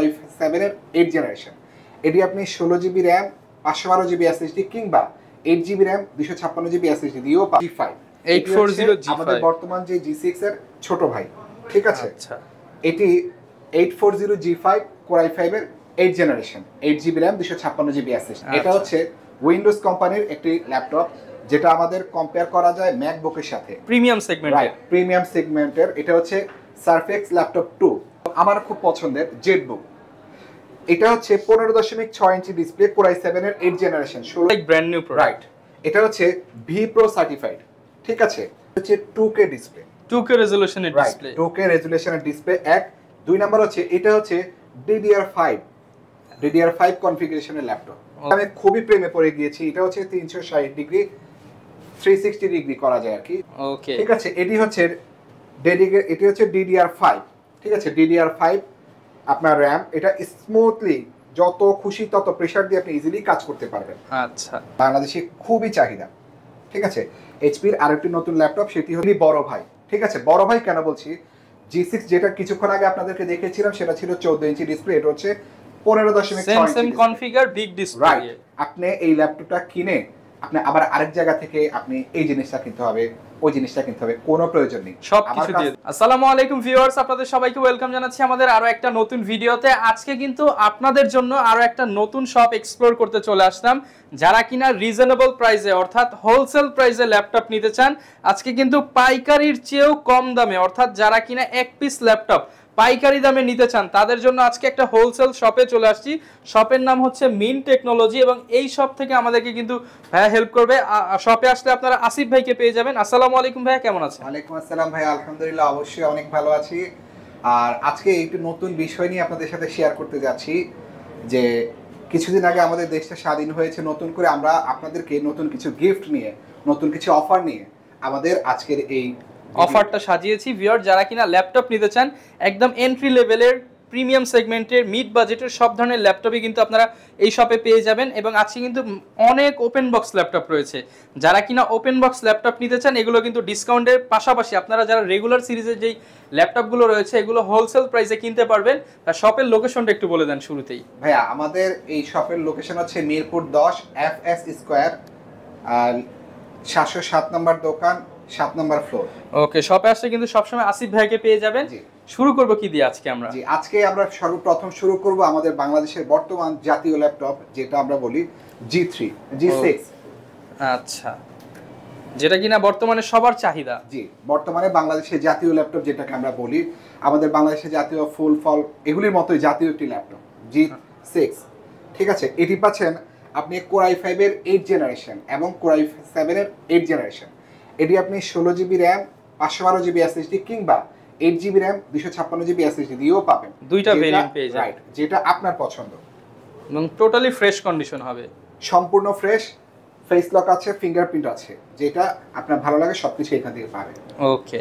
i7 এর 8 generation. এটি আপনি 16GB RAM 512GB SSD কিংবা 8GB RAM 256GB SSD দিয়েও G5 840G5 আমাদের বর্তমান যে G6 এর ছোট ভাই, ঠিক আছে? আচ্ছা, এটি 840G5 Core i5 এর 8 generation, 8GB RAM 256GB SSD। এটা হচ্ছে উইন্ডোজ কোম্পানির একটি ল্যাপটপ যেটা আমাদের কম্পেয়ার করা যায় ম্যাকবুকের সাথে, প্রিমিয়াম সেগমেন্ট। রাইট, প্রিমিয়াম সেগমেন্টের। এটা হচ্ছে সারফেস ল্যাপটপ 2, আমার খুব পছন্দের জেটবুক। এটা হচ্ছে 15.6 ইঞ্চি ডিসপ্লে, Core i7 এর 8 generation, 16 like brand new product. Right. এটা হচ্ছে ভি প্রো সার্টিফাইড, ঠিক আছে? হচ্ছে 2K ডিসপ্লে, 2K রেজোলিউশনের ডিসপ্লে, 2K রেজোলিউশনের ডিসপ্লে। এক দুই নাম্বার হচ্ছে এটা হচ্ছে DDR5 কনফিগারেশনের ল্যাপটপ। আমি খুবই প্রেমে পড়ে গিয়েছি। এটা হচ্ছে 360 ডিগ্রি 360 ডিগ্রি করা যায় আর কি, ওকে, ঠিক আছে? এটি হচ্ছে DDR5, ঠিক আছে? DDR5 আপনার র্যাম। এটা স্মুথলি যত খুশি তত প্রেসার দিয়ে আপনি ইজিলি কাজ করতে পারবেন। আচ্ছা, বাংলাদেশে খুবই চাহিদা, ঠিক আছে? এইচপির আরেকটি নতুন ল্যাপটপ, সেটি হলো বড় ভাই, ঠিক আছে? বড় ভাই কেন বলছি, G6 যেটা কিছুক্ষণ আগে আপনাদেরকে দেখিয়েছিলাম সেটা ছিল 14 ইঞ্চি ডিসপ্লে, এটা হচ্ছে 15.6 same configure big display. Right. আপনি এই ল্যাপটপটা কিনে আপনি আবার আরেক জায়গা থেকে আপনি এই জিনিসটা কিনতে হবে, ওই জিনিসটা কিনতে হবে, কোনো প্রয়োজন নেই। সবকিছু দিয়ে। আসসালামু আলাইকুম ভিউয়ার্স, আপনাদের সবাইকে ওয়েলকাম জানাচ্ছি আমাদের আরো একটা নতুন ভিডিওতে। আজকে কিন্তু আপনাদের জন্য আরো একটা নতুন শপ এক্সপ্লোর করতে চলে আসলাম। যারা কিনা রিজনেবল প্রাইসে অর্থাৎ হোলসেল প্রাইসে ল্যাপটপ নিতে চান, আজকে কিন্তু পাইকারির চেয়েও কম দামে, অর্থাৎ যারা কিনা এক পিস ল্যাপটপ পাইকারি দামে নিতে চান তাদের জন্য আজকে একটা হোলসেল শপে চলে আসছি। শপের নাম হচ্ছে মিন টেকনোলজি এবং এই শপ থেকে আমাদেরকে কিন্তু ভাইয়া হেল্প করবে। শপে আসলে আপনারা আসিফ ভাইকে পেয়ে যাবেন। আসসালামু আলাইকুম ভাইয়া, কেমন আছেন? ওয়ালাইকুম আসসালাম ভাই, আলহামদুলিল্লাহ অবশ্যই অনেক ভালো আছি। আর আজকে একটু নতুন বিষয় নিয়ে আপনাদের সাথে শেয়ার করতে যাচ্ছি যে কিছুদিন আগে আমাদের দেশটা স্বাধীন হয়েছে, নতুন করে আমরা আপনাদেরকে নতুন কিছু গিফট নিয়ে, নতুন কিছু অফার নিয়ে আমাদের আজকের এই অফারটা সাজিয়েছি। ভিউয়ার যারা কিনা ল্যাপটপ নিতে চান একদম এন্ট্রি লেভেলের প্রিমিয়াম সেগমেন্টের মিড বাজেটের সব ধরনের ল্যাপটপই কিন্তু আপনারা এই শপে পেয়ে যাবেন। এবং আজকে কিন্তু অনেক ওপেন বক্স ল্যাপটপ রয়েছে। যারা কিনা ওপেন বক্স ল্যাপটপ নিতে চান এগুলো কিন্তু ডিসকাউন্টের পাশাপাশি আপনারা যারা রেগুলার সিরিজের যেই ল্যাপটপগুলো রয়েছে এগুলো হোলসেল প্রাইসে কিনতে পারবেন। আর শপের লোকেশনটা একটু বলে দেন শুরুতেই। ভাইয়া, আমাদের এই শপের লোকেশন হচ্ছে মিরপুর 10 FS স্কয়ার, আর 707 নম্বর দোকান, 7 নম্বর ফ্লোর। ওকে, শপে আসলে কিন্তু সবসময় আসিফ ভাইকে পেয়ে যাবেন। শুরু করব কি দিয়ে আজকে আমরা? জি, আজকে আমরা সর্বপ্রথম শুরু করব আমাদের বাংলাদেশের বর্তমান জাতীয় ল্যাপটপ, যেটা আমরা বলি G3 G6। আচ্ছা, যেটা কিনা বর্তমানে সবার চাহিদা। জি, বর্তমানে বাংলাদেশের জাতীয় ল্যাপটপ যেটাকে আমরা বলি, আমাদের বাংলাদেশের জাতীয় ফুল ফল এগুলির মতোই জাতীয় একটি ল্যাপটপ G6, ঠিক আছে? এটি পাচ্ছেন আপনি Core i5 এর 8 জেনারেশন এবং Core i7 এর 8 জেনারেশন। এটি আপনি 16GB RAM 512GB SSD কিংবা 8GB RAM 256GB SSD দিয়েও পাবেন। দুইটা ভেরিয়েন্ট পেয়ে যাবেন, রাইট, যেটা আপনার পছন্দ। এবং টোটালি ফ্রেশ কন্ডিশন হবে, সম্পূর্ণ ফ্রেশ, ফেস লক আছে, ফিঙ্গারপ্রিন্ট আছে, যেটা আপনার ভালো লাগে সবকিছু এখান থেকে পাবেন। ওকে,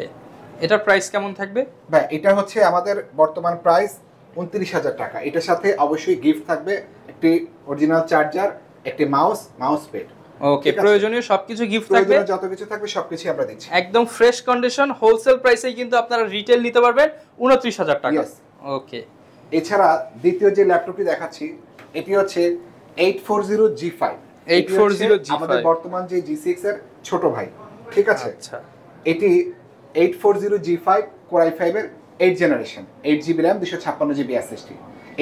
এটার প্রাইস কেমন থাকবে? ভাই, এটা হচ্ছে আমাদের বর্তমান প্রাইস 29,000 টাকা। এটার সাথে অবশ্যই গিফট থাকবে, একটি অরিজিনাল চার্জার, একটি মাউস প্যাড। ওকে, প্রয়োজনীয় সবকিছু গিফট থাকবে, যত কিছু থাকবে সবকিছু আমরা দিচ্ছি একদম ফ্রেশ কন্ডিশন হোলসেল প্রাইসেই কিন্তু আপনারা রিটেল নিতে পারবেন 29,000 টাকা। ওকে, এছাড়া দ্বিতীয় যে ল্যাপটপটি দেখাচ্ছি এটি হচ্ছে 840G5। আমাদের বর্তমান যে G6 এর ছোট ভাই, ঠিক আছে? আচ্ছা, এটি 840G5 Core i5 এর 8 generation, 8GB RAM 256GB SSD।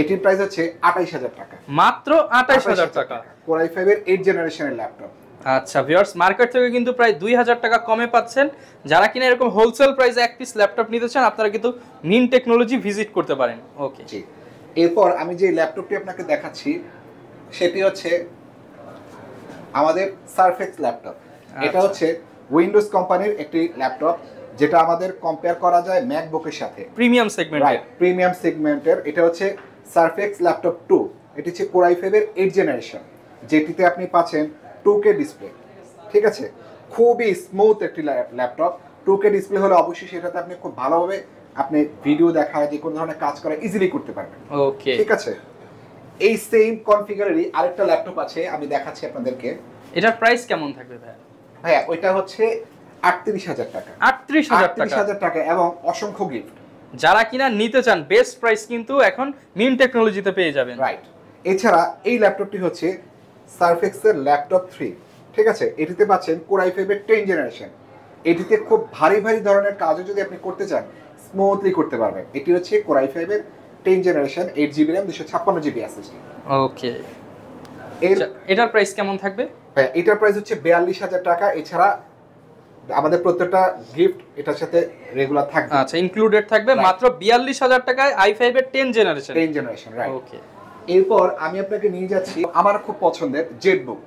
এটির প্রাইস হচ্ছে 28,000 টাকা, মাত্র 28,000 টাকা। Core i5 এর 8 জেনারেশনের ল্যাপটপ। আচ্ছা ভিউয়ার্স, মার্কেট থেকে কিন্তু প্রায় 2,000 টাকা কমে পাচ্ছেন। যারা কিনা এরকম হোলসেল প্রাইসে এক পিস ল্যাপটপ নিতে চান আপনারা কিন্তু মিন টেকনোলজি ভিজিট করতে পারেন। ওকে, জি। এরপর আমি যে ল্যাপটপটি আপনাকে দেখাচ্ছি সেটি হচ্ছে আমাদের সারফেস ল্যাপটপ। এটা হচ্ছে উইন্ডোজ কোম্পানির একটি ল্যাপটপ যেটা আমাদের কম্পেয়ার করা যায় ম্যাকবুকের সাথে, প্রিমিয়াম সেগমেন্ট। রাইট, প্রিমিয়াম সেগমেন্টের। এটা হচ্ছে সারফেস ল্যাপটপ 2। এটি হচ্ছে Core i5 এর 8 জেনারেশন, যেটিতে আপনি পাচ্ছেন 2K ডিসপ্লে, ঠিক আছে? খুবই স্মুথ একটি ল্যাপটপ। 2K ডিসপ্লে হলে অবশ্যই সেটাতে আপনি খুব ভালোভাবে আপনি ভিডিও দেখা, যে কোনো ধরনের কাজ করা ইজিলি করতে পারবেন। ওকে, ঠিক আছে? এই সেম কনফিগারেরই আরেকটা ল্যাপটপ আছে, আমি দেখাচ্ছি আপনাদেরকে। এটার প্রাইস কেমন থাকবে ভাই? ভাইয়া, ওইটা হচ্ছে 38,000 টাকা। 38,000 টাকা এবং অসংখ্য গিফট। যারা কিনা নিতে চান বেস্ট প্রাইস কিন্তু এখন মিন টেকনোলজিতে পেয়ে যাবেন। রাইট। এছাড়া এই ল্যাপটপটি হচ্ছে সারফেক্সের ল্যাপটপ 3, ঠিক আছে। এটিতে পাচ্ছেন কোর i5 এর 10 জেনারেশন। এটিতে খুব ভারী ভারী ধরনের কাজও যদি আপনি করতে চান স্মুথলি করতে পারবেন। এটি হচ্ছে কোর i5 এর 10 generation, 8GB RAM, 256GB SSD। ওকে, এটার প্রাইস কেমন থাকবে? হ্যাঁ, এটার প্রাইস হচ্ছে 42,000 টাকা। এছাড়া আমাদের প্রত্যেকটা গিফট এটার সাথে রেগুলার থাকবে। আচ্ছা, ইনক্লুডেড থাকবে মাত্র 42,000 টাকায় i5 এর 10 জেনারেশন। রাইট। ওকে, এরপর আমি আপনাকে নিয়ে যাচ্ছি আমার খুব পছন্দের জেটবুক।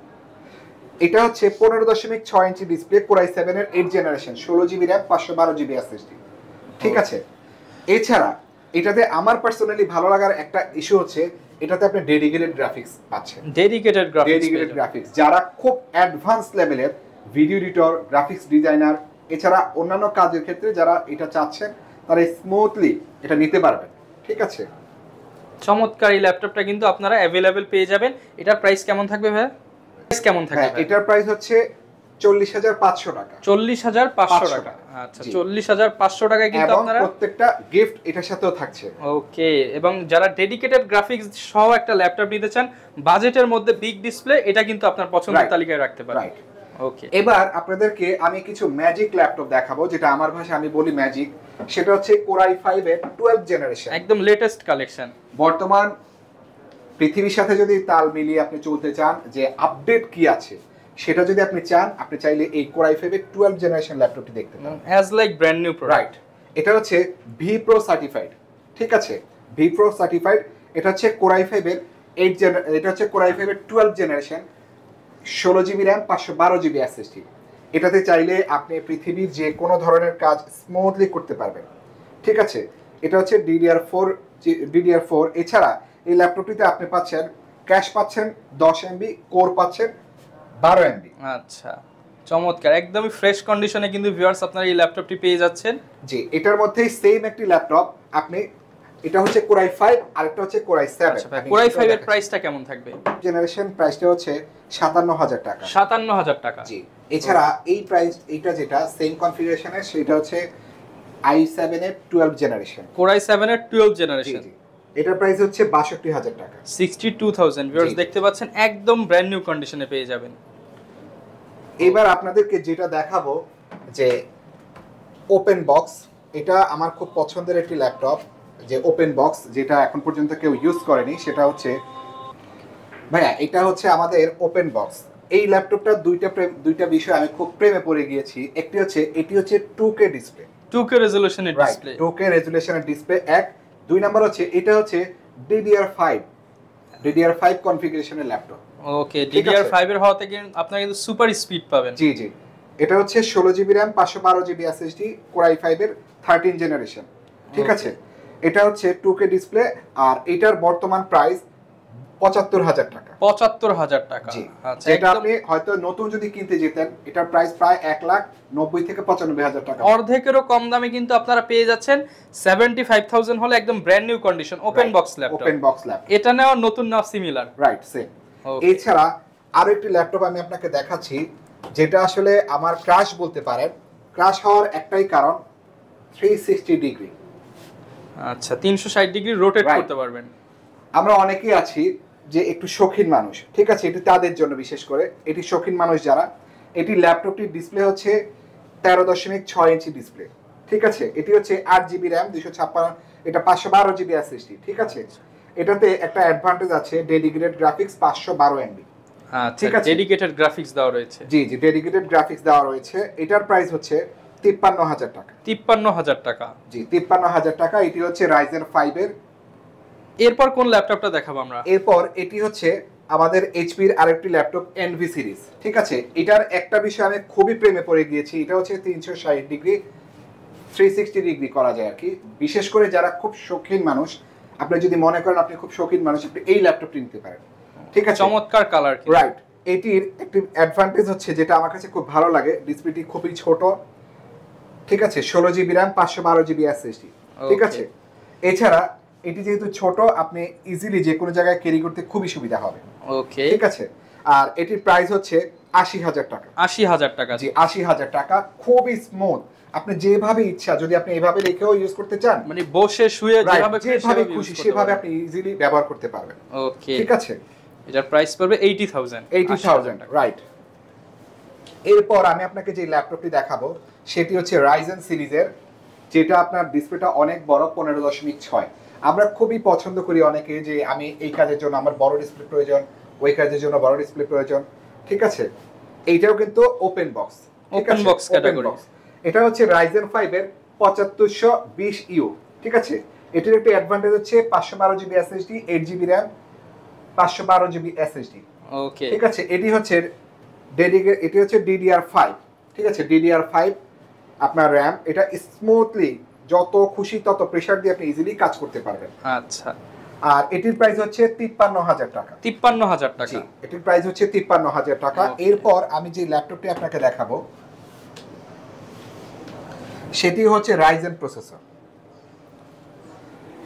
এটা হচ্ছে 15.6 ইঞ্চি ডিসপ্লে, কোর i7 এর 8 generation, 16GB RAM, 512GB SSD, ঠিক আছে। এছাড়া এটাতে আমার পার্সোনালি ভালো লাগার একটা ইস্যু হচ্ছে এটাতে আপনি ডেডিকেটেড গ্রাফিক্স পাচ্ছেন। ডেডিকেটেড গ্রাফিক্স যারা খুব অ্যাডভান্স লেভেলের ভিডিও এডিটর, গ্রাফিক্স ডিজাইনার, এছাড়া অন্যান্য কাজের ক্ষেত্রে যারা এটা চাচ্ছেন তারা স্মুথলি এটা নিতে পারবেন, ঠিক আছে। চমৎকার এই ল্যাপটপটা কিন্তু আপনারা অ্যাভেলেবেল পেয়ে যাবেন। এটার প্রাইস কেমন থাকবে ভাই? প্রাইস কেমন থাকবে? এটার প্রাইস হচ্ছে 40,500 টাকা। 40,500 টাকা। আচ্ছা, 40,500 টাকায় কিন্তু আপনারা প্রত্যেকটা গিফট এটার সাথেও থাকছে। ওকে, এবং যারা ডেডিকেটেড গ্রাফিক্স সহ একটা ল্যাপটপ নিতে চান বাজেটের মধ্যে বিগ ডিসপ্লে, এটা কিন্তু আপনার পছন্দের তালিকায় রাখতে পারেন। রাইট। ওকে, এবার আপনাদেরকে আমি কিছু ম্যাজিক ল্যাপটপ দেখাবো, যেটা আমার ভাষায় আমি বলি ম্যাজিক। সেটা হচ্ছে কোর i5 এর 12 জেনারেশন, একদম লেটেস্ট কালেকশন। বর্তমান পৃথিবীর সাথে যদি তাল মিলিয়ে আপনি চলতে চান যে আপডেট কি আছে, সেটা যদি আপনি চান, আপনি চাইলে এই কোর i5 এর 12 জেনারেশন ল্যাপটপটি দেখতে পারেন as like brand new product. Right. এটা হচ্ছে ভি প্রো সার্টিফাইড, ঠিক আছে। V pro certified. এটা হচ্ছে কোর i5 এর 8 এটা হচ্ছে কোর i5 এর 12 generation, 16GB RAM, 512GB SSD। এটাতে চাইলে আপনি পৃথিবীর যে কোনো ধরনের কাজ স্মুথলি করতে পারবেন, ঠিক আছে। এটা হচ্ছে DDR4। এছাড়া এই ল্যাপটপটিতে আপনি পাচ্ছেন ক্যাশ পাচ্ছেন 10 MB, কোর পাচ্ছেন 12 MB। আচ্ছা, চমৎকার, একদমই ফ্রেশ কন্ডিশনে কিন্তু ভিউয়ার্স আপনারা এই ল্যাপটপটি পেয়ে যাচ্ছেন। জি, এটার মধ্যেই সেম একটি ল্যাপটপ আপনি, এটা হচ্ছে কোর i5 আর একটা হচ্ছে কোর i7। আচ্ছা ভাই, কোর i5 এর প্রাইসটা কেমন থাকবে? জেনারেশন প্রাইসটা হচ্ছে 57,000 টাকা। 57,000 টাকা। জি। এছাড়া এই প্রাইস, এইটা যেটা সেম কনফিগারেশনের, সেটা হচ্ছে i7 এর 12 জেনারেশন, কোর i7 এর 12 জেনারেশন। জি। এটার প্রাইস হচ্ছে 62,000 টাকা। 62,000 ভিউয়ার্স দেখতে পাচ্ছেন, একদম ব্র্যান্ড নিউ কন্ডিশনে পেয়ে যাবেন। এবার আপনাদেরকে যেটা দেখাবো যে ওপেন বক্স। এটা আমার খুব পছন্দের একটি ল্যাপটপ, যে ওপেন বক্স, যেটা এখন পর্যন্ত কেউ ইউজ করেনি। সেটা হচ্ছে ভাইয়া, এটা হচ্ছে আমাদের ওপেন বক্স। এই ল্যাপটপটা দুইটা বিষয় আমি খুব প্রেমে পড়ে গিয়েছি। একটি হচ্ছে এটি হচ্ছে 2K ডিসপ্লে, 2K রেজোলিউশনের ডিসপ্লে, 2K রেজোলিউশনের ডিসপ্লে। এক, দুই নাম্বার হচ্ছে এটা হচ্ছে DDR5 কনফিগারেশনের ল্যাপটপ। ওকে, DDR5 এর হওয়াতে কিন্তু আপনারা কিন্তু সুপার স্পিড পাবেন। জি জি। এটা হচ্ছে 16GB RAM, 512GB SSD, core i5 এর 13 জেনারেশন, ঠিক আছে। এটা হচ্ছে 2K ডিসপ্লে আর এটার বর্তমান প্রাইস 75,000 টাকা। 75,000 টাকা। আচ্ছা, এটা আপনি হয়তো নতুন যদি কিনতে যেতেন, এটার প্রাইস প্রায় 1,90,000 থেকে 95,000 টাকা। অর্ধেকেরও কম দামে কিন্তু আপনারা পেয়ে যাচ্ছেন। 75,000 হলে একদম brand new condition open box laptop. Open box laptop. এটা নেওয়া নতুন না সিমিলার? Right, same. এছাড়া আরো একটি ল্যাপটপ আমি আপনাকে দেখাচ্ছি, যেটা আসলে আমার ক্রাশ বলতে পারেন। ক্রাশ হওয়ার একটাই কারণ, 360 ডিগ্রি। আচ্ছা, 360 ডিগ্রি রোটেট করতে পারবেন। আমরা অনেকেই আছি যে একটু শৌখিন মানুষ, ঠিক আছে। এটি তাদের জন্য বিশেষ করে, এটি শৌখিন মানুষ যারা। এটি ল্যাপটপটির ডিসপ্লে হচ্ছে 13.6 ইঞ্চি ডিসপ্লে, ঠিক আছে। এটি হচ্ছে 8GB RAM, 256, এটা 512GB SSD, ঠিক আছে। এটাতে একটা অ্যাডভান্টেজ আছে, ডেডিকেটেড গ্রাফিক্স 512 MB। ঠিক আছে, ডেডিকেটেড গ্রাফিক্স দেওয়া রয়েছে। জি জি, ডেডিকেটেড গ্রাফিক্স দেওয়া রয়েছে। এটার প্রাইস হচ্ছে 53,000 টাকা। 53,000 টাকা। জি, 53,000 টাকা। এটি হচ্ছে Ryzen 5 এর। এরপর কোন ল্যাপটপটা দেখাবো আমরা? এরপর এটি হচ্ছে আমাদের এইচপির আরেকটি ল্যাপটপ, NV সিরিজ, ঠিক আছে। এটার একটা বিষয় আমি খুবই প্রেমে পড়ে গিয়েছি। এটা হচ্ছে 360 ডিগ্রি, 360 ডিগ্রি করা যায় আর কি। বিশেষ করে যারা খুব শৌখিন মানুষ, আপনি যদি মনে করেন আপনি খুব শৌখিন মানুষ, আপনি এই ল্যাপটপটি নিতে পারেন, ঠিক আছে। চমৎকার কালার। রাইট। এটির একটি অ্যাডভান্টেজ হচ্ছে, যেটা আমার কাছে খুব ভালো লাগে, ডিসপ্লেটি খুবই ছোট, ঠিক আছে। 16GB RAM, 512GB SSD, ঠিক আছে। এছাড়া এটি যেহেতু ছোট, আপনি ইজিলি যে কোনো জায়গায় ক্যারি করতে খুবই সুবিধা হবে, ওকে, ঠিক আছে। আর এটির প্রাইস হচ্ছে 80,000 টাকা। 80,000 টাকা। জি, 80,000 টাকা। খুবই স্মুথ। আপনি যেভাবে ইচ্ছা, যদি আপনি এভাবে রেখেও ইউজ করতে চান, মানে বসে শুয়ে যেভাবে খুশি সেভাবে আপনি ইজিলি ব্যবহার করতে পারবেন। ওকে, ঠিক আছে। এটার প্রাইস পড়বে 80,000 রাইট। এরপর আমি আপনাকে যে ল্যাপটপটি দেখাবো সেটি হচ্ছে রাইজেন সিরিজের, যেটা আপনার ডিসপ্লেটা অনেক বড়, 15.6। আমরা খুবই পছন্দ করি অনেকে যে আমি এই কাজের জন্য আমার বড় ডিসপ্লে প্রয়োজন, ওই কাজের জন্য বড় ডিসপ্লে প্রয়োজন। ঠিক আছে, এইটাও কিন্তু open box, open box category. এটা হচ্ছে রাইজেন 5 এর 7520U। ঠিক আছে, এটির একটা অ্যাডভান্টেজ হচ্ছে 512 GB SSD, 8 GB RAM, 512 GB SSD. Okay, ঠিক আছে, এটি হচ্ছে DDR5। ঠিক আছে, DDR5 আপনার র্যাম। এটা স্মুথলি যত খুশি তত প্রেসার দিয়ে আপনি ইজিলি কাজ করতে পারবেন। আচ্ছা, আর এটির প্রাইস হচ্ছে 53,000 টাকা। 53,000 টাকা। এটির প্রাইস হচ্ছে 53,000 টাকা। এরপর আমি যে ল্যাপটপটি আপনাকে দেখাবো সেটি হচ্ছে রাইজেন প্রসেসর।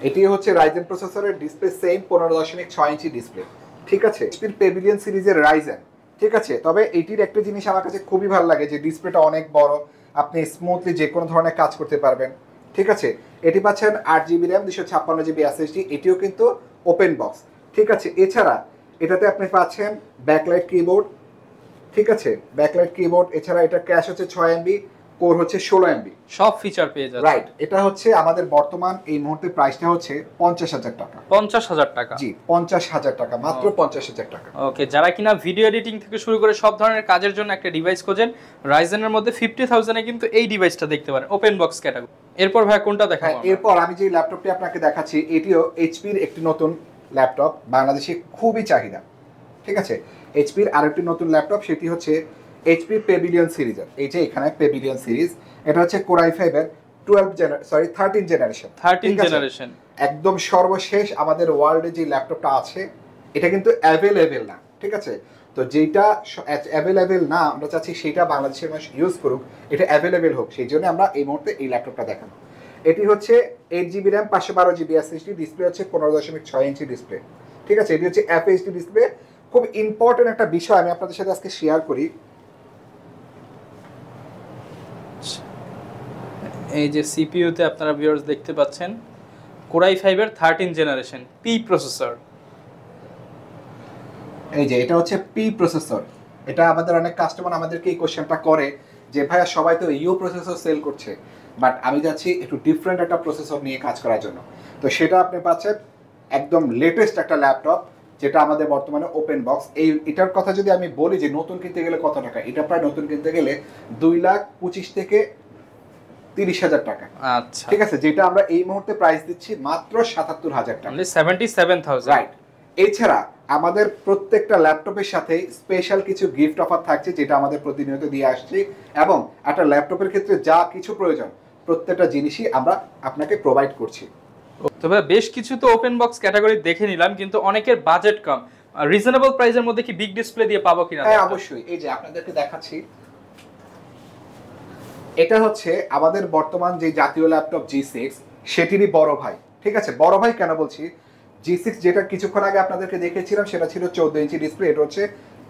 এটি হচ্ছে রাইজেন প্রসেসরের ডিসপ্লে সেম 15.6 ইঞ্চি ডিসপ্লে। ঠিক আছে, পেভিলিয়ন সিরিজের রাইজেন। ঠিক আছে, তবে এটির একটা জিনিস আমার কাছে খুবই ভালো লাগে যে ডিসপ্লেটা অনেক বড়, আপনি স্মুথলি যে কোনো ধরনের কাজ করতে পারবেন। ঠিক আছে, এটি পাচ্ছেন 8 জিবি র্যাম, 256 জিবি এসএসডি। এটিও কিন্তু ওপেন বক্স। ঠিক আছে, এছাড়া এটাতে আপনি পাচ্ছেন ব্যাকলাইট কিবোর্ড। ঠিক আছে, ব্যাকলাইট কিবোর্ড। এছাড়া এটা ক্যাশ হচ্ছে 6 এমবি, কোর হচ্ছে 16 এমবি, সব ফিচার পেয়ে যাচ্ছে। রাইট। এটা হচ্ছে আমাদের বর্তমান এই মুহূর্তে প্রাইসটা হচ্ছে 50,000 টাকা। 50,000 টাকা। জি, 50,000 টাকা, মাত্র 50,000 টাকা। ওকে, যারা কিনা ভিডিও এডিটিং থেকে শুরু করে সব ধরনের কাজের জন্য একটা ডিভাইস খোঁজেন, রাইজেনের মধ্যে 50,000 এ কিন্তু এই ডিভাইসটা দেখতে পারেন, ওপেন বক্স ক্যাটাগরি। এরপর ভাই কোনটা দেখাবো? এরপর আমি যে ল্যাপটপটি আপনাকে দেখাচ্ছি এটিও এইচপির একটি নতুন ল্যাপটপ, বাংলাদেশে খুবই চাহিদা। ঠিক আছে, এইচপির আরেকটি নতুন ল্যাপটপ, সেটি হচ্ছে এইচপি পেভিলিয়ন সিরিজের। এই যে এখানে পেভিলিয়ন সিরিজ, এটা হচ্ছে কোর i5 এর 13 জেনারেশন। 13 জেনারেশন, একদম সর্বশেষ আমাদের ওয়ার্ল্ডে যে ল্যাপটপটা আছে এটা কিন্তু অ্যাভেলেবেল না। ঠিক আছে, তো যেটা অ্যাভেলেবেল না আমরা চাচ্ছি সেটা বাংলাদেশের মানুষ ইউজ করুক, এটা অ্যাভেলেবেল হোক, সেই জন্য আমরা এই মুহূর্তে এই ল্যাপটপটা দেখাবো। এটি হচ্ছে 8 GB RAM, 512 GB SSD, display হচ্ছে 15.6 ইঞ্চি ডিসপ্লে। ঠিক আছে, এটি হচ্ছে এফএইচডি ডিসপ্লে। খুব ইম্পর্টেন্ট একটা বিষয় আমি আপনাদের সাথে আজকে শেয়ার করি। এই যে সিপিইউতে আপনারা ভিউয়ার্স দেখতে পাচ্ছেন কোর i5 এর 13 জেনারেশন পি প্রসেসর। এই যে এটা হচ্ছে পি প্রসেসর। এটা আমাদের অনেক কাস্টমার আমাদেরকে এই কোশ্চেনটা করে যে ভাইয়া সবাই তো ইউ প্রসেসর সেল করছে, বাট আমি যাচ্ছি একটু ডিফারেন্ট একটা প্রসেসর নিয়ে কাজ করার জন্য। তো সেটা আপনি পাচ্ছেন একদম লেটেস্ট একটা ল্যাপটপ, যেটা আমাদের বর্তমানে ওপেন বক্স। এটার কথা যদি আমি বলি যে নতুন কিনতে গেলে কত টাকা, এটা প্রায় নতুন কিনতে গেলে 2,25,000 থেকে 30,000 টাকা। আচ্ছা, ঠিক আছে, যেটা আমরা এই মুহূর্তে প্রাইস দিচ্ছি মাত্র 77,000 টাকা, মানে 77,000। রাইট। এছাড়া আমাদের প্রত্যেকটা ল্যাপটপের সাথে স্পেশাল কিছু গিফট অফার থাকছে, যেটা আমাদের প্রতিনিয়ত দিয়ে আসছি, এবং একটা ল্যাপটপের ক্ষেত্রে যা কিছু প্রয়োজন প্রত্যেকটা জিনিসই আমরা আপনাকে প্রোভাইড করছি। তবে বেশ কিছু তো ওপেন বক্স ক্যাটাগরি দেখে নিলাম, কিন্তু অনেকের বাজেট কম। রিজনেবল প্রাইসের মধ্যে কি বিগ ডিসপ্লে দিয়ে পাবো কিনা? হ্যাঁ, অবশ্যই। এই যে আপনাদেরকে দেখাচ্ছি, এটা হচ্ছে আমাদের বর্তমান যে জাতীয় ল্যাপটপ G6 সেটিরই বড় ভাই। ঠিক আছে, বড় ভাই কেন বলছি, G6 যেটা কিছুক্ষণ আগে আপনাদেরকে দেখিয়েছিলাম সেটা ছিল 14 ইঞ্চি ডিসপ্লে, এটা হচ্ছে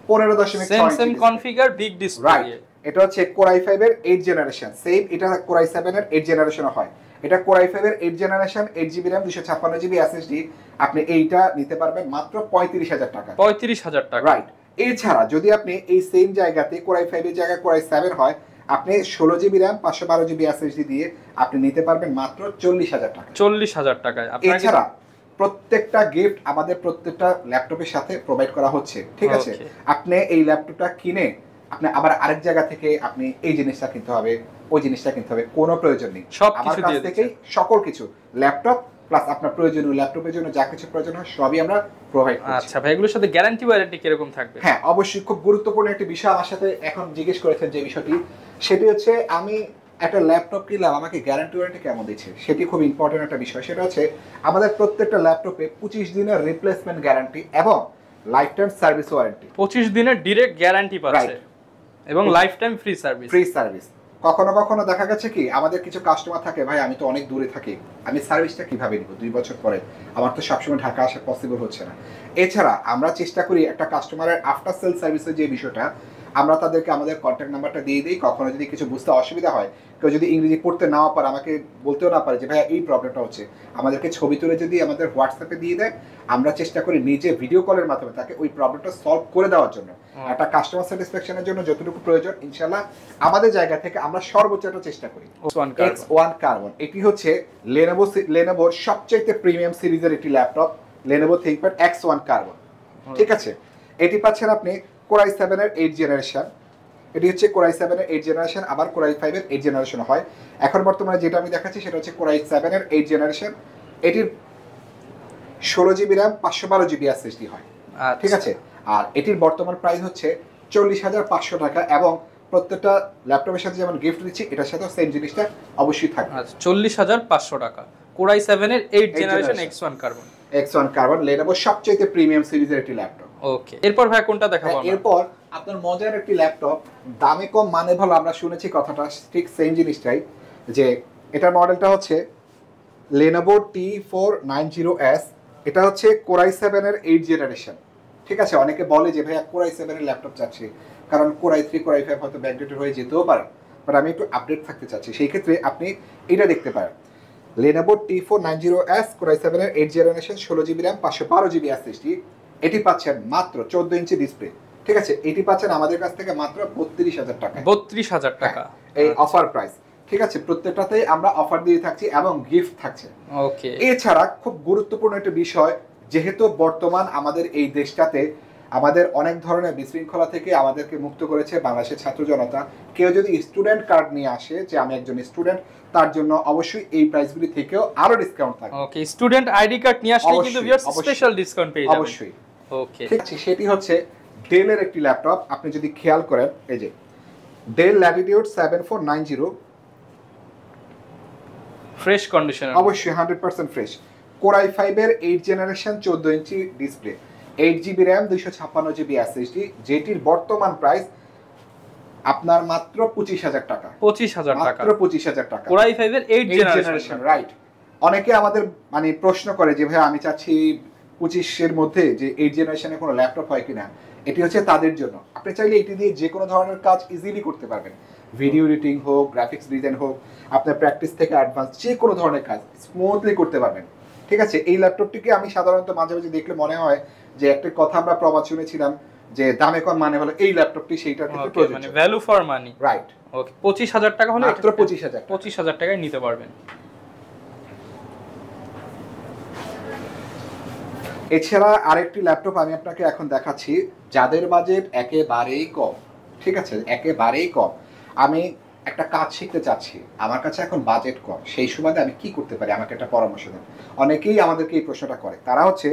15.6 ইঞ্চি same configure big display, right. এটা হচ্ছে কোর i5 এর 8 জেনারেশন, সেম এটা কোর i7 এর 8 জেনারেশন হয়। এটা কোর i5 এর 8 generation, 8 GB RAM, 256 GB SSD. আপনি এইটা নিতে পারবেন মাত্র 35,000 টাকা। 35,000 টাকা, রাইট। এছাড়া যদি আপনি এই সেম জায়গাতে কোর i5 এর জায়গায় কোর i7 হয়, আপনি 16 জিবি র্যাম, 512 জিবি এসএসডি দিয়ে আপনি নিতে পারবেন মাত্র 40,000 টাকা। 40,000 টাকায়। এছাড়া প্রত্যেকটা গিফট আমাদের প্রত্যেকটা ল্যাপটপের সাথে প্রোভাইড করা হচ্ছে। ঠিক আছে, আপনি এই ল্যাপটপটা কিনে আপনি আবার আরেক জায়গা থেকে আপনি এই জিনিসটা কিনতে হবে, ওই জিনিসটা কিনতে হবে, কোনো প্রয়োজন নেই। সব আমার কিছু কাছ দিয়ে থেকেই সকল কিছু ল্যাপটপ প্লাস আপনার প্রয়োজনীয় ল্যাপটপের জন্য যা কিছু প্রয়োজন হয় সবই আমরা প্রোভাইড করছি। আচ্ছা ভাই, এগুলোর সাথে গ্যারান্টি ওয়ারেন্টি কিরকম থাকবে? হ্যাঁ, অবশ্যই। খুব গুরুত্বপূর্ণ একটা বিষয় আমার সাথে এখন জিজ্ঞেস করেছেন যে বিষয়টি, সেটি হচ্ছে আমি একটা ল্যাপটপ কিনলাম, আমাকে গ্যারান্টি ওয়ারেন্টি কেমন দিচ্ছে, সেটি খুব ইম্পর্টেন্ট একটা বিষয়। সেটা হচ্ছে আমাদের প্রত্যেকটা ল্যাপটপে 25 দিনের রিপ্লেসমেন্ট গ্যারান্টি এবং লাইফ টাইম সার্ভিস ওয়ারেন্টি। 25 দিনের ডিরেক্ট গ্যারান্টি পাচ্ছে এবং life time free service. Free service. কখনো কখনো দেখা গেছে কি আমাদের কিছু কাস্টমার থাকে, ভাই আমি তো অনেক দূরে থাকি, আমি সার্ভিসটা কিভাবে নিব 2 বছর পরে, আমার তো সবসময় ঢাকা আসা পসিবল হচ্ছে না। এছাড়া আমরা চেষ্টা করি একটা কাস্টমারের আফটার সেল সার্ভিসের যে বিষয়টা, আমরা তাদেরকে আমাদের কন্ট্যাক্ট নাম্বারটা দিয়ে দিই। কখনো যদি কিছু বুঝতে অসুবিধা হয়, কেউ যদি ইংরেজি পড়তে নাও পারে, আমাকে বলতেও না পারে যে ভাইয়া এই প্রবলেমটা হচ্ছে, আমাদেরকে ছবি তুলে যদি আমাদের হোয়াটসঅ্যাপে দিয়ে দেয়, আমরা চেষ্টা করি নিজে ভিডিও কলের মাধ্যমে তাকে ওই প্রবলেমটা সলভ করে দেওয়ার জন্য। একটা কাস্টমার স্যাটিসফ্যাকশনের জন্য যতটুকু প্রয়োজন ইনশাআল্লাহ আমাদের জায়গা থেকে আমরা সর্বোচ্চটা চেষ্টা করি। X1 Carbon এটি হচ্ছে লেনোভোর সবচেয়ে প্রিমিয়াম সিরিজের একটি laptop, Lenovo ThinkPad X1 Carbon। ঠিক আছে, এটি পাচ্ছেন আপনি Core i7 এর 8 জেনারেশন। এটি হচ্ছে Core i7 এর 8 জেনারেশন, আবার Core i5 এর 8 জেনারেশন হয়। এখন বর্তমানে যেটা আমি দেখাচ্ছি সেটা হচ্ছে Core i7 এর 8 জেনারেশন। এটির 16 জিবি র্যাম, 512 জিবি এসএসডি হয়। ঠিক আছে, আর এটির বর্তমান প্রাইস হচ্ছে 40,500 টাকা, এবং প্রত্যেকটা ল্যাপটপের সাথে যেমন গিফট দিচ্ছি এটার সাথেও সেম জিনিসটা অবশ্যই থাকবে। 40,500 টাকা, Core i7 এর 8 জেনারেশন X1 Carbon Lenovo সবচেয়ে প্রিমিয়াম সিরিজের একটি ল্যাপটপ। ওকে, এরপর ভাই কোনটা দেখাবো? এরপর আপনার মজার একটি ল্যাপটপ, দামে কম মানে ভালো, আমরা শুনেছি কথাটা ঠিক সেম জিনিসটাই, যে এটার মডেলটা হচ্ছে Lenovo T490S। এটা হচ্ছে Core i7 এর 8 জেনারেশন। ঠিক আছে, অনেকে বলে যে ভাইয়া Core i7 এর ল্যাপটপ চাচ্ছি, কারণ Core i3 Core i5 হয়তো ব্যাকডেটেড হয়ে যেতেও পারে, বাট আমি একটু আপডেট থাকতে চাচ্ছি। সেই ক্ষেত্রে আপনি এটা দেখতে পারেন, Lenovo T490S Core i7 এর 8 generation, 16 GB RAM, 512 GB SSD. এটি পাচ্ছেন মাত্র 14 ইঞ্চি ডিসপ্লে। ঠিক আছে, এটি পাচ্ছেন আমাদের কাছ থেকে মাত্র 32,000 টাকা। 32,000 টাকা এই অফার প্রাইস। ঠিক আছে, প্রত্যেকটাতেই আমরা অফার দিয়ে থাকছি এবং গিফট থাকছে। ওকে, এছাড়া খুব গুরুত্বপূর্ণ একটা বিষয়, যেহেতু বর্তমান আমাদের এই দেশটাতে আমাদের অনেক ধরনের বিশৃঙ্খলা থেকে আমাদেরকে মুক্ত করেছে বাংলাদেশের ছাত্র জনতা, কেউ যদি স্টুডেন্ট কার্ড নিয়ে আসে যে আমি একজন স্টুডেন্ট, তার জন্য অবশ্যই এই প্রাইসগুলি থেকেও আরো ডিসকাউন্ট থাকবে। ওকে, স্টুডেন্ট আইডি কার্ড নিয়ে আসলে কিন্তু ভিউয়ার্স স্পেশাল ডিসকাউন্ট পেয়ে যাবেন অবশ্যই। ওকে, ঠিক আছে, সেটি হচ্ছে ডেলের একটি ল্যাপটপ। আপনি যদি খেয়াল করেন, এই যে ডেল ল্যাটিটিউড 7490, ফ্রেশ কন্ডিশন, অবশ্যই 100% ফ্রেশ। Core i5 এর 8 generation, 14 inch display, 8 GB RAM, 256 GB SSD, যেটির বর্তমান প্রাইস আপনার মাত্র 25,000 টাকা। 25,000 টাকা, মাত্র 25,000 টাকা। Core i5 এর 8 জেনারেশন, রাইট। অনেকে আমাদের মানে প্রশ্ন করে যে ভাই আমি চাচ্ছি 25 এর মধ্যে যে 8 জেনারেশনের কোনো ল্যাপটপ হয় কিনা। এটি হচ্ছে তাদের জন্য। আপনি চাইলে এটি দিয়ে যে কোনো ধরনের কাজ ইজিলি করতে পারবেন, ভিডিও এডিটিং হোক, গ্রাফিক্স ডিজাইন হোক, আপনার প্র্যাকটিস থেকে অ্যাডভান্স যে কোনো ধরনের কাজ স্মুথলি করতে পারবেন। ঠিক আছে, এই ল্যাপটপটিকে আমি সাধারণত মাঝে মাঝে দেখলে মনে হয় যে একটা কথা আমরা প্রবাদ শুনেছিলাম যে দামে কম মানে হলো এই ল্যাপটপটি সেইটার ক্ষেত্রে প্রযোজ্য, মানে ভ্যালু ফর মানি। রাইট। ওকে, 25,000 টাকা হলে মাত্র 25,000 টাকায় নিতে পারবেন। এছাড়া আরেকটি ল্যাপটপ আমি আপনাকে এখন দেখাচ্ছি, যাদের বাজেট একেবারেই কম। ঠিক আছে, একেবারেই কম, আমি একটা কাজ শিখতে চাচ্ছি, আমার কাছে এখন বাজেট কম, সেই সুবাদে আমি কি করতে পারি, আমাকে একটা পরামর্শ দেন। অনেকেই আমাদেরকে এই প্রশ্নটা করে। তারা হচ্ছে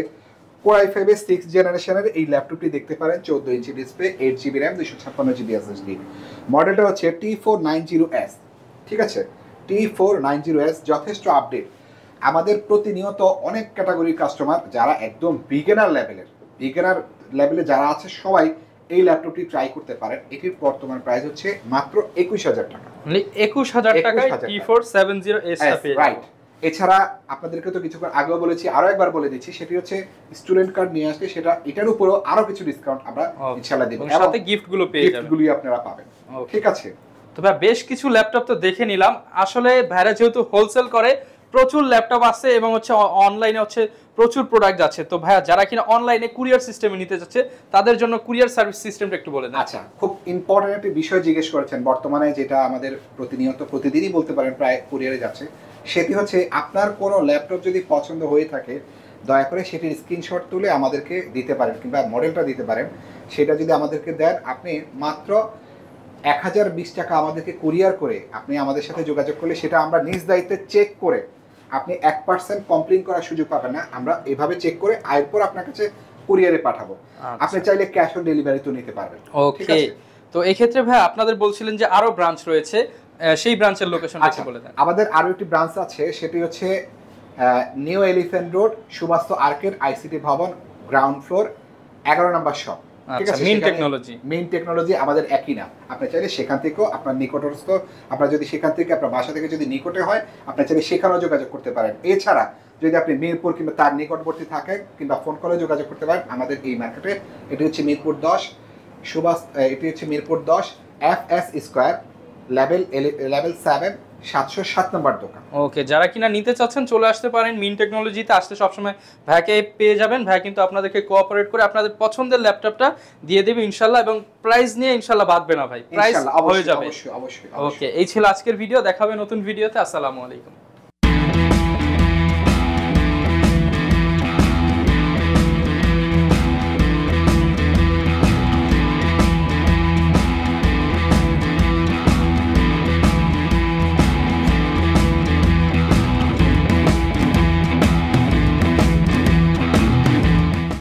Core i5 এর 6 জেনারেশনের এই ল্যাপটপটি দেখতে পারেন, 14 inch display, 8 GB RAM, 256 GB SSD. মডেলটা হচ্ছে T490S। ঠিক আছে, T490S যথেষ্ট আপডেট। আমাদের প্রতিনিয়ত অনেক ক্যাটাগরির কাস্টমার যারা একদম বিগিনার লেভেলে যারা আছে সবাই এই ল্যাপটপটি ট্রাই করতে পারেন। এটির বর্তমান প্রাইস হচ্ছে মাত্র 21,000 টাকা। মানে 21,000 টাকায় T470S টা পেয়ে রাইট। এছাড়া আপনাদেরকে তো কিছুক্ষণ আগেও বলেছি, আরো একবার বলে দিচ্ছি, সেটি হচ্ছে স্টুডেন্ট কার্ড নিয়ে আসলে সেটা এটার উপরও আরো কিছু ডিসকাউন্ট আমরা ইনশাআল্লাহ দেব, এবং সাথে গিফটগুলো পেয়ে যাবেন, গিফটগুলি আপনারা পাবেন। ঠিক আছে, তো ভাই বেশ কিছু ল্যাপটপ তো দেখে নিলাম। আসলে ভাইরা যেহেতু হোলসেল করে, প্রচুর ল্যাপটপ আছে এবং হচ্ছে অনলাইনে হচ্ছে প্রচুর প্রোডাক্ট আছে। তো ভাইয়া যারা কিনা অনলাইনে কুরিয়ার সিস্টেমে নিতে যাচ্ছে তাদের জন্য কুরিয়ার সার্ভিস সিস্টেমটা একটু বলে দেন। আচ্ছা, খুব ইম্পর্টেন্ট একটা বিষয় জিজ্ঞেস করেছেন। বর্তমানে যেটা আমাদের প্রতিদিনই বলতে পারেন প্রায় কুরিয়ারে যাচ্ছে, সেটি হচ্ছে আপনার কোনো ল্যাপটপ যদি পছন্দ হয়ে থাকে দয়া করে সেটির স্ক্রিনশট তুলে আমাদেরকে দিতে পারেন, কিংবা মডেলটা দিতে পারেন। সেটা যদি আমাদেরকে দেন, আপনি মাত্র 1020 টাকা আমাদেরকে কুরিয়ার করে আপনি আমাদের সাথে যোগাযোগ করলে সেটা আমরা নিজ দায়িত্বে চেক করে, আপনি 1% কমপ্লেইন করার সুযোগ পাবেন না, আমরা এভাবে চেক করে এরপর আপনার কাছে কুরিয়ারে পাঠাবো। আপনি চাইলে ক্যাশ অন ডেলিভারি তো নিতে পারবেন। ওকে, তো এই ক্ষেত্রে ভাই আপনাদের বলছিলেন যে আরো ব্রাঞ্চ রয়েছে, সেই ব্রাঞ্চের লোকেশনটা একটু বলে দেন। আমাদের আরো একটি ব্রাঞ্চ আছে, সেটি হচ্ছে new elephant road, Subastu arcade, ICT ভবন, গ্রাউন্ড ফ্লোর, 11 নম্বর শপ। ঠিক আছে, মেইন টেকনোলজি আমাদের একই নাম। আপনি চাইলে সেখান থেকেও আপনার নিকটস্থ, আপনার যদি সেখান থেকে আপনার বাসা থেকে যদি নিকটে হয়, আপনি চাইলে সেখানেও যোগাযোগ করতে পারেন। এছাড়া যদি আপনি মিরপুর কিংবা তার নিকটবর্তী থাকেন, কিংবা ফোন করে যোগাযোগ করতে পারেন আমাদের এই মার্কেটে। এটি হচ্ছে মিরপুর 10, সুভাষ, এটি হচ্ছে মিরপুর 10 FS স্কয়ার লেভেল 7 707 নম্বর দোকান। ওকে, যারা কিনা নিতে চাচ্ছেন চলে আসতে পারেন। মিন টেকনোলজিতে আসলে সবসময় ভাইকে পেয়ে যাবেন। ভাই কিন্তু আপনাদেরকে কোঅপারেট করে আপনাদের পছন্দের ল্যাপটপটা দিয়ে দেবে ইনশাল্লাহ, এবং প্রাইস নিয়ে ইনশাল্লাহ বাদবে না ভাই, প্রাইস হয়ে যাবে। অবশ্যই। ওকে, এই ছিল আজকের ভিডিও, দেখাবে নতুন ভিডিওতে। আসসালামু আলাইকুম।